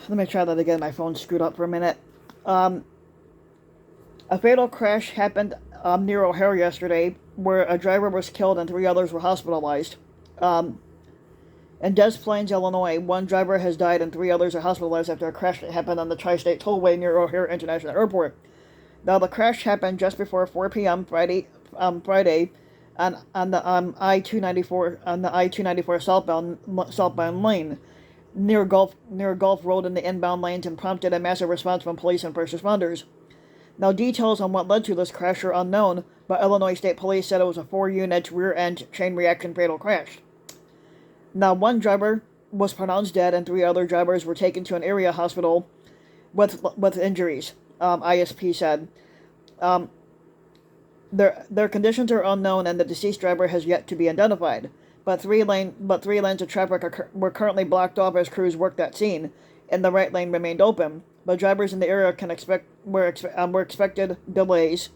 Let me try that again. My phone screwed up for a minute. Um, a fatal crash happened near O'Hare yesterday, where a driver was killed and three others were hospitalized. Um, in Des Plaines, Illinois, one driver has died and three others are hospitalized after a crash that happened on the Tri-State Tollway near O'Hare International Airport. Now, the crash happened just before 4 p.m. Friday, on the I-294 southbound lane near Gulf Road in the inbound lanes, and prompted a massive response from police and first responders. Now, details on what led to this crash are unknown, but Illinois State Police said it was a four-unit rear-end chain reaction fatal crash. Now, one driver was pronounced dead, and three other drivers were taken to an area hospital with injuries. ISP said. Um, their conditions are unknown, and the deceased driver has yet to be identified. But three lanes of traffic were currently blocked off as crews worked that scene, and the right lane remained open. But drivers in the area were expected delays,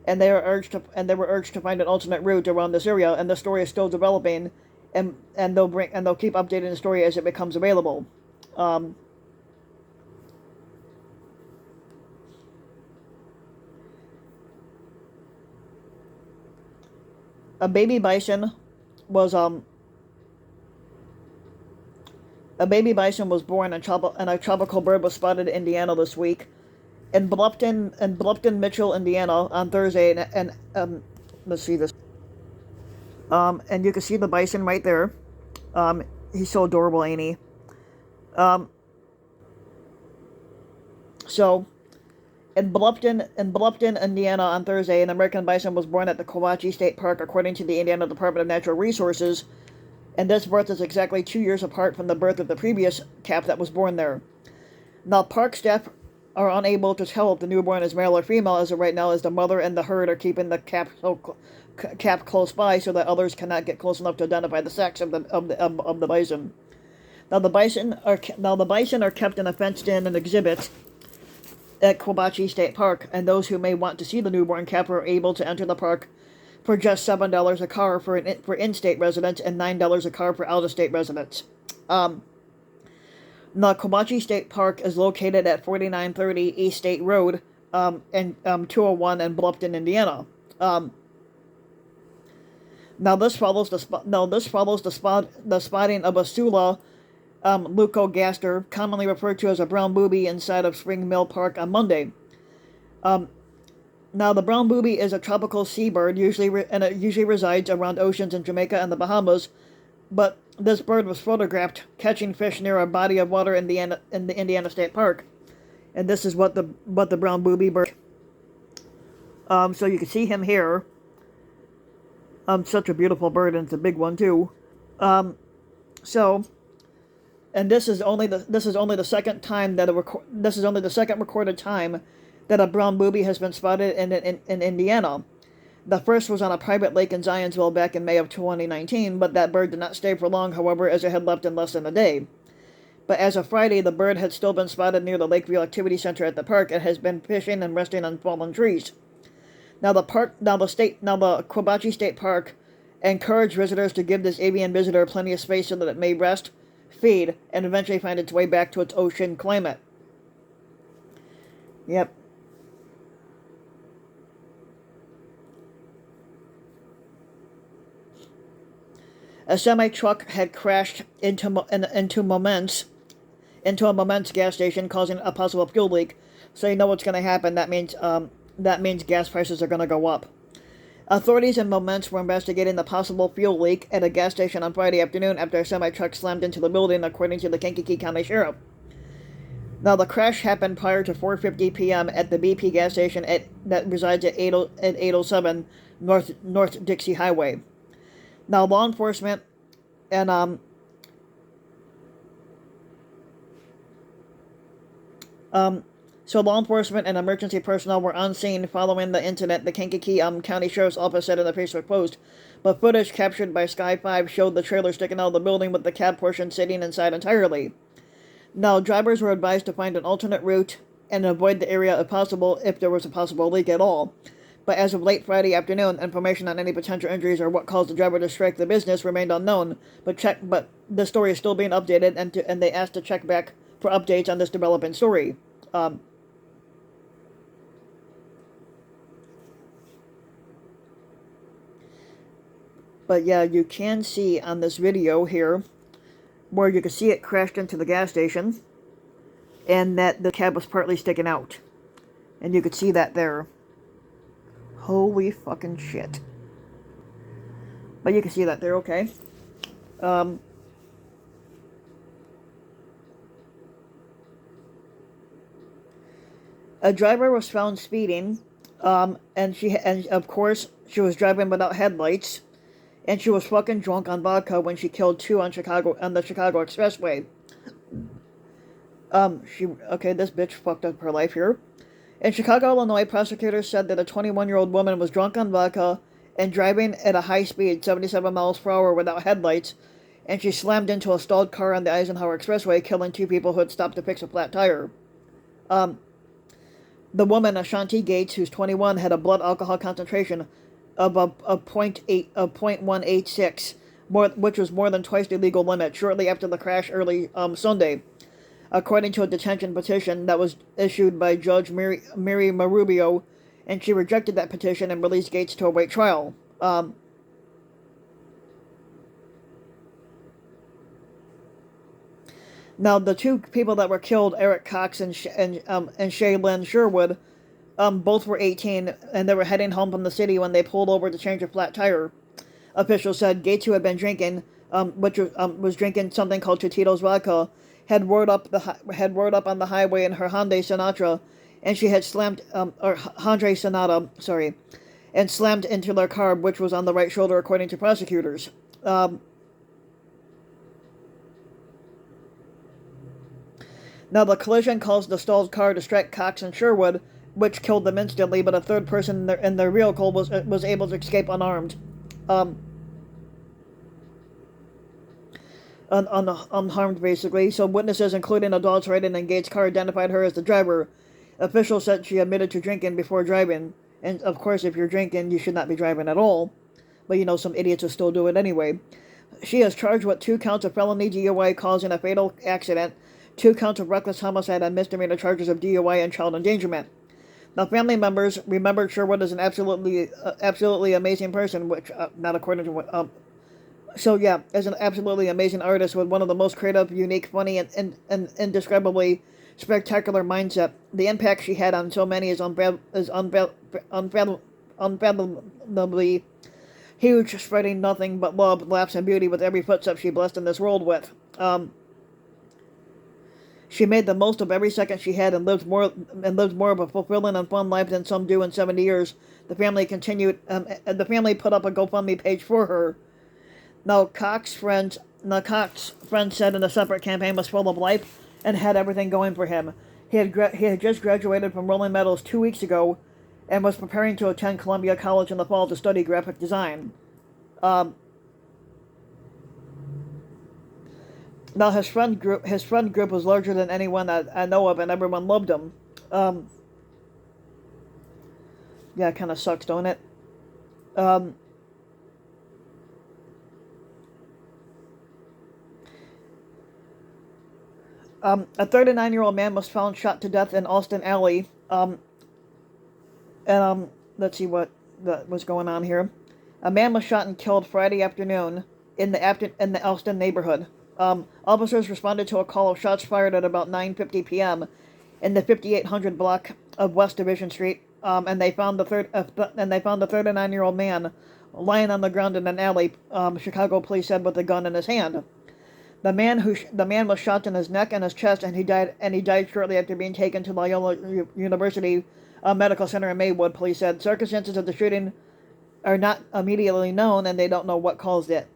and they were urged to find an alternate route around this area. And the story is still developing, and they'll keep updating the story as it becomes available. Um, a baby bison was A baby bison was born, and a tropical bird was spotted in Indiana this week. In Bluffton, Mitchell, Indiana, on Thursday, and let's see this. And you can see the bison right there. He's so adorable, ain't he? Um, so in Bluffton, Indiana, on Thursday, an American bison was born at the Comanche State Park, according to the Indiana Department of Natural Resources. And this birth is exactly 2 years apart from the birth of the previous calf that was born there. Now, park staff are unable to tell if the newborn is male or female as of right now, as the mother and the herd are keeping the calf close by so that others cannot get close enough to identify the sex of the bison. Now the bison are kept in a fenced-in exhibit at Comanche State Park, and those who may want to see the newborn calf are able to enter the park for just $7 a car for in-state residents and $9 a car for out-of-state residents. The Comanche State Park is located at 4930 East State Road, and 201 in Bluffton, Indiana. Now this follows the spotting of a Sula leucogaster, commonly referred to as a brown booby, inside of Spring Mill Park on Monday. Now, the brown booby is a tropical seabird, and it usually resides around oceans in Jamaica and the Bahamas. But this bird was photographed catching fish near a body of water in the Indiana State Park, and this is what the brown booby bird. So you can see him here. Such a beautiful bird, and it's a big one too. So, and this is only the second time this is only the second recorded time that a brown booby has been spotted in Indiana. The first was on a private lake in Zionsville back in May of 2019, but that bird did not stay for long, however, as it had left in less than a day. But as of Friday, the bird had still been spotted near the Lakeview Activity Center at the park and has been fishing and resting on fallen trees. Now the Comanche State Park encouraged visitors to give this avian visitor plenty of space so that it may rest, feed, and eventually find its way back to its ocean climate. Yep. A semi-truck had crashed into a Momence gas station, causing a possible fuel leak. So you know what's going to happen. That means gas prices are going to go up. Authorities in Momence were investigating the possible fuel leak at a gas station on Friday afternoon after a semi-truck slammed into the building, according to the Kankakee County Sheriff. Now, the crash happened prior to 4:50 p.m. at the BP gas station that resides at 807 North Dixie Highway. Now, law enforcement and emergency personnel were on scene following the incident, the Kankakee County Sheriff's Office said in a Facebook post. But footage captured by Sky 5 showed the trailer sticking out of the building with the cab portion sitting inside entirely. Now, drivers were advised to find an alternate route and avoid the area if possible, if there was a possible leak at all. But as of late Friday afternoon, information on any potential injuries or what caused the driver to strike the business remained unknown. But the story is still being updated, and they asked to check back for updates on this developing story. But yeah, you can see on this video here where you can see it crashed into the gas station and that the cab was partly sticking out. And you could see that there. Holy fucking shit. But you can see that there, okay? A driver was found speeding, and of course she was driving without headlights, and she was fucking drunk on vodka when she killed two on the Chicago Expressway. This bitch fucked up her life here. In Chicago, Illinois, prosecutors said that a 21-year-old woman was drunk on vodka and driving at a high speed, 77 miles per hour, without headlights, and she slammed into a stalled car on the Eisenhower Expressway, killing two people who had stopped to fix a flat tire. The woman, Ashanti Gates, who's 21, had a blood alcohol concentration of a 0.186, which was more than twice the legal limit, shortly after the crash early Sunday, according to a detention petition that was issued by Judge Mary Marubio, and she rejected that petition and released Gates to await trial. Now, the two people that were killed, Eric Cox and Shaylin Sherwood, both were 18, and they were heading home from the city when they pulled over to change a flat tire. Officials said Gates, who had been drinking, was drinking something called Totito's vodka, had roared up on the highway in her Hyundai Sonata, and she had slammed and slammed into their car, which was on the right shoulder, according to prosecutors. Now, the collision caused the stalled car to strike Cox and Sherwood, which killed them instantly, but a third person in their vehicle was able to escape unarmed. Unharmed, basically. So witnesses, including adults riding in Gates' car, identified her as the driver. Officials said she admitted to drinking before driving. And, of course, if you're drinking, you should not be driving at all. But, some idiots will still do it anyway. She is charged with 2 counts of felony DUI causing a fatal accident, 2 counts of reckless homicide, and misdemeanor charges of DUI and child endangerment. Now, family members remembered Sherwood as an absolutely amazing person, which, not according to what, as an absolutely amazing artist with one of the most creative, unique, funny, and indescribably spectacular mindset. The impact she had on so many is unfathomably huge, spreading nothing but love, laughs, and beauty with every footstep she blessed in this world with. She made the most of every second she had and lived more of a fulfilling and fun life than some do in 70 years. The family put up a GoFundMe page for her. Now, Cox's friends said in a separate campaign was full of life and had everything going for him. He had just graduated from Rolling Meadows 2 weeks ago and was preparing to attend Columbia College in the fall to study graphic design. Now, his friend group was larger than anyone I know of, and everyone loved him. Yeah, it kind of sucks, don't it? A 39-year-old man was found shot to death in Austin Alley. Let's see what was going on here. A man was shot and killed Friday afternoon in the Austin neighborhood. Officers responded to a call of shots fired at about 9:50 p.m. in the 5800 block of West Division Street, and they found the 39-year-old man lying on the ground in an alley. Chicago police said, with a gun in his hand. The man was shot in his neck and his chest, and he died shortly after being taken to Loyola University Medical Center in Maywood. Police said circumstances of the shooting are not immediately known, and they don't know what caused it.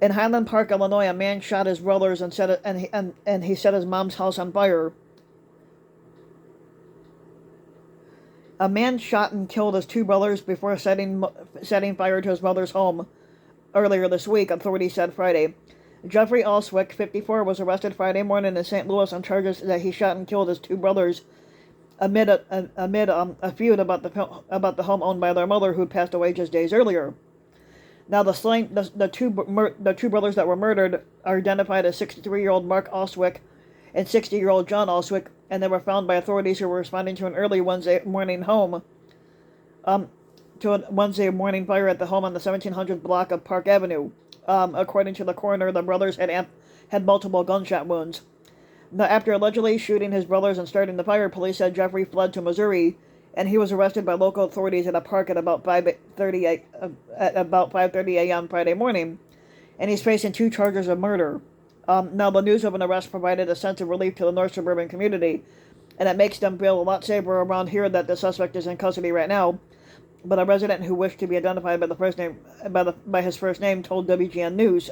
In Highland Park, Illinois, a man shot his brothers and he set his mom's house on fire. A man shot and killed his 2 brothers before setting fire to his mother's home earlier this week, authorities said Friday. Jeffrey Alswick, 54, was arrested Friday morning in St. Louis on charges that he shot and killed his 2 brothers amid a feud about the home owned by their mother, who passed away just days earlier. Now, the two brothers that were murdered are identified as 63-year-old Mark Oswick and 60-year-old John Oswick, and they were found by authorities who were responding to an early Wednesday morning fire at the home on the 1700 block of Park Avenue. According to the coroner, the brothers had multiple gunshot wounds. Now, after allegedly shooting his brothers and starting the fire, police said Jeffrey fled to Missouri, and he was arrested by local authorities at a park at about 5:30 a.m. Friday morning, and he's facing 2 charges of murder. Now, the news of an arrest provided a sense of relief to the North Suburban community, and it makes them feel a lot safer around here that the suspect is in custody right now. But a resident who wished to be identified by his first name told WGN News.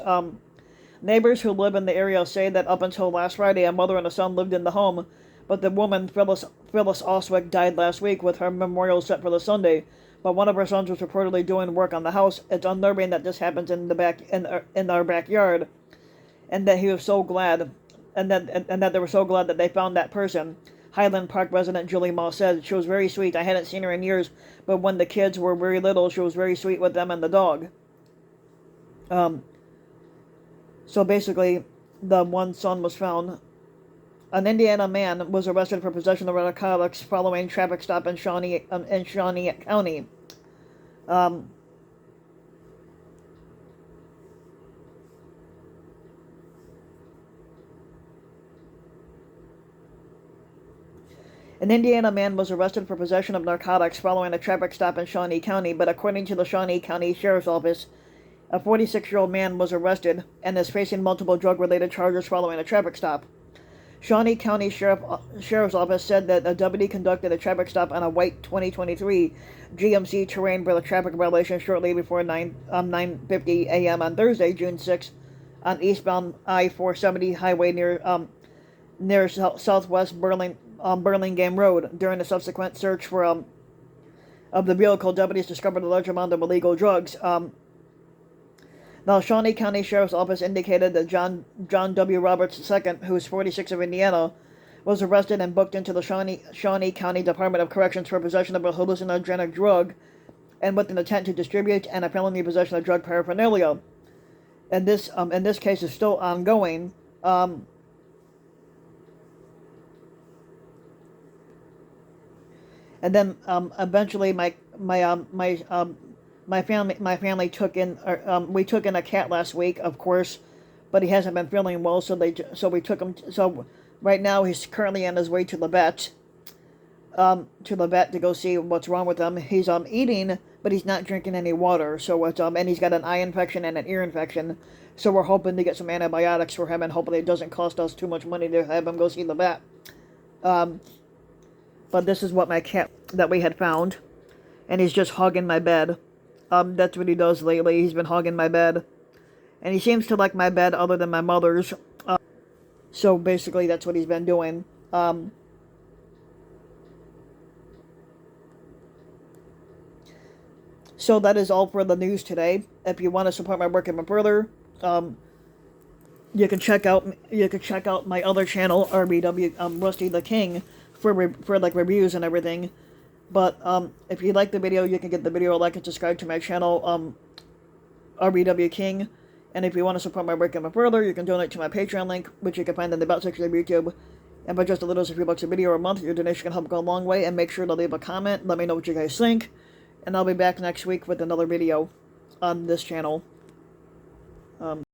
Neighbors who live in the area say that up until last Friday, a mother and a son lived in the home, but the woman, Phyllis Oswick, died last week with her memorial set for the Sunday. But one of her sons was reportedly doing work on the house. It's unnerving that this happens in our backyard, and that he was so glad, and that they were so glad that they found that person. Highland Park resident Julie Moss said she was very sweet. I hadn't seen her in years, but when the kids were very little, she was very sweet with them and the dog. So basically, the one son was found. An Indiana man was arrested for possession of narcotics following a traffic stop in Shawnee County. An Indiana man was arrested for possession of narcotics following a traffic stop in Shawnee County, but according to the Shawnee County Sheriff's Office, a 46-year-old man was arrested and is facing multiple drug-related charges following a traffic stop. Shawnee County Sheriff's Office said that a deputy conducted a traffic stop on a white 2023 GMC Terrain for a traffic violation shortly before 9:50 a.m. on Thursday, June 6, on eastbound I-470 highway near southwest Burlingame Road. During a subsequent search of the vehicle, deputies discovered a large amount of illegal drugs. Now, Shawnee County Sheriff's Office indicated that John W. Roberts II, who is 46 of Indiana, was arrested and booked into the Shawnee County Department of Corrections for possession of a hallucinogenic drug and with an intent to distribute and a felony possession of drug paraphernalia. And this case is still ongoing. And then eventually my family took in we took in a cat last week, of course, but he hasn't been feeling well, so we took him. So right now he's currently on his way to the vet to go see what's wrong with him. He's eating, but he's not drinking any water. So it's and he's got an eye infection and an ear infection. So we're hoping to get some antibiotics for him, and hopefully it doesn't cost us too much money to have him go see the vet. But this is what my cat that we had found, and he's just hogging my bed. That's what he does lately. He's been hogging my bed, and he seems to like my bed other than my mother's. So basically, that's what he's been doing. So that is all for the news today. If you want to support my work even further, you can check out my other channel, RBW Rusty the King, for like reviews and everything. But if you like the video, you can give the video a like and subscribe to my channel, RBW King. And if you want to support my work even further, you can donate to my Patreon link, which you can find in the About section of YouTube. And for just a little as a few bucks a video a month, your donation can help go a long way. And make sure to leave a comment. Let me know what you guys think. And I'll be back next week with another video on this channel.